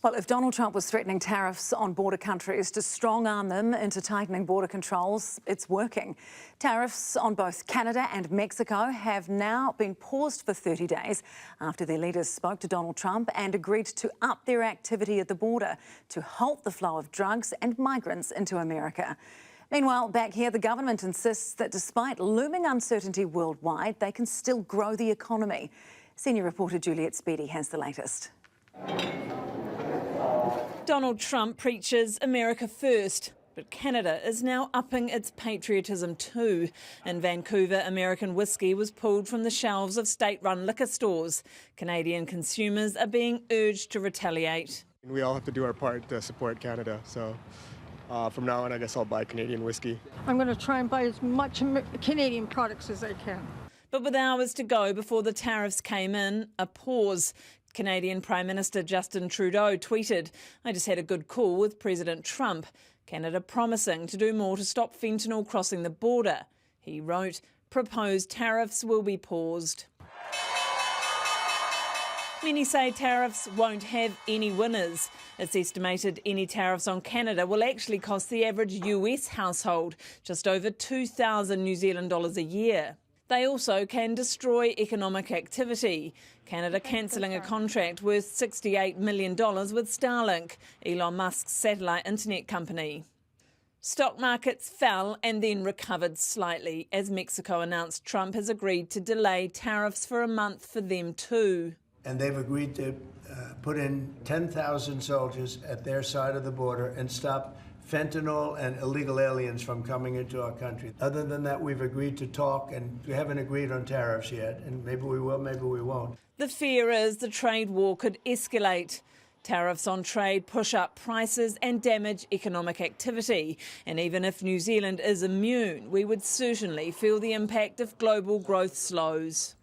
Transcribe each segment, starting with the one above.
Well, if Donald Trump was threatening tariffs on border countries to strong-arm them into tightening border controls, it's working. Tariffs on both Canada and Mexico have now been paused for 30 days after their leaders spoke to Donald Trump and agreed to up their activity at the border to halt the flow of drugs and migrants into America. Meanwhile, back here, the government insists that despite looming uncertainty worldwide, they can still grow the economy. Senior reporter Juliet Speedy has the latest. Donald Trump preaches America first, but Canada is now upping its patriotism too. In Vancouver, American whiskey was pulled from the shelves of state-run liquor stores. Canadian consumers are being urged to retaliate. We all have to do our part to support Canada, so from now on I guess I'll buy Canadian whiskey. I'm going to try and buy as much Canadian products as I can. But with hours to go before the tariffs came in, a pause. Canadian Prime Minister Justin Trudeau tweeted, "I just had a good call with President Trump. Canada promising to do more to stop fentanyl crossing the border." He wrote, "Proposed tariffs will be paused." Many say tariffs won't have any winners. It's estimated any tariffs on Canada will actually cost the average US household just over $2,000 New Zealand dollars a year. They also can destroy economic activity. Canada cancelling a contract worth $68 million with Starlink, Elon Musk's satellite internet company. Stock markets fell and then recovered slightly as Mexico announced Trump has agreed to delay tariffs for a month for them too. And they've agreed to put in 10,000 soldiers at their side of the border and stop fentanyl and illegal aliens from coming into our country. Other than that, we've agreed to talk, and we haven't agreed on tariffs yet, and maybe we will, maybe we won't. The fear is the trade war could escalate. Tariffs on trade push up prices and damage economic activity. And even if New Zealand is immune, we would certainly feel the impact if global growth slows.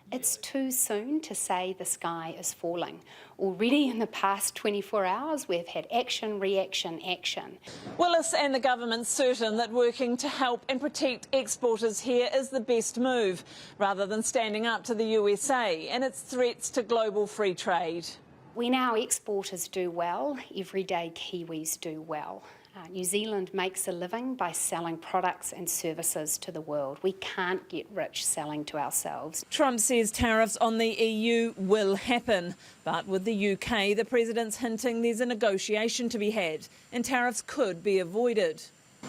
It's too soon to say the sky is falling. Already in the past 24 hours, we've had action, reaction, action. Willis and the government certain that working to help and protect exporters here is the best move, rather than standing up to the USA and its threats to global free trade. When our exporters do well, everyday Kiwis do well. New Zealand makes a living by selling products and services to the world. We can't get rich selling to ourselves. Trump says tariffs on the EU will happen, but with the UK, the president's hinting there's a negotiation to be had and tariffs could be avoided.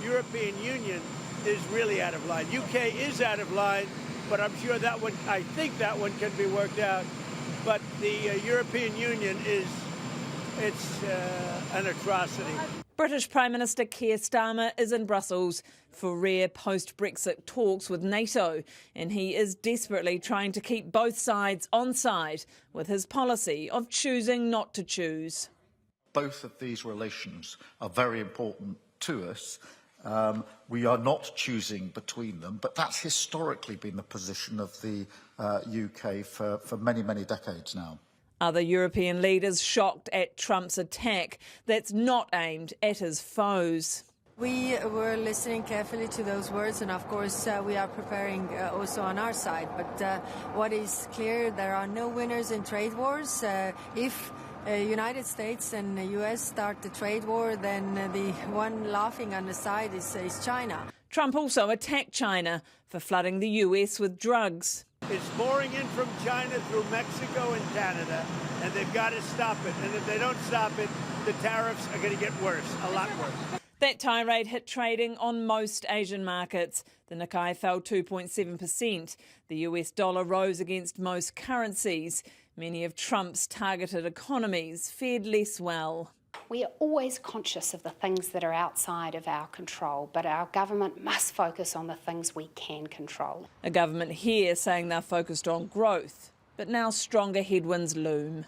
European Union is really out of line. UK is out of line, but I'm sure that one, I think that one can be worked out. But the European Union it's an atrocity. British Prime Minister Keir Starmer is in Brussels for rare post-Brexit talks with NATO, and he is desperately trying to keep both sides on side with his policy of choosing not to choose. Both of these relations are very important to us. We are not choosing between them, but that's historically been the position of the UK for many, many decades now. Other European leaders shocked at Trump's attack that's not aimed at his foes. We were listening carefully to those words, and of course we are preparing also on our side. But what is clear, there are no winners in trade wars. If United States and the US start the trade war, then the one laughing on the side is China. Trump also attacked China for flooding the US with drugs. It's pouring in from China through Mexico and Canada, and they've got to stop it. And if they don't stop it, the tariffs are going to get worse, a lot worse. That tirade hit trading on most Asian markets. The Nikkei fell 2.7%. The US dollar rose against most currencies. Many of Trump's targeted economies fared less well. We are always conscious of the things that are outside of our control, but our government must focus on the things we can control. A government here saying they're focused on growth, but now stronger headwinds loom.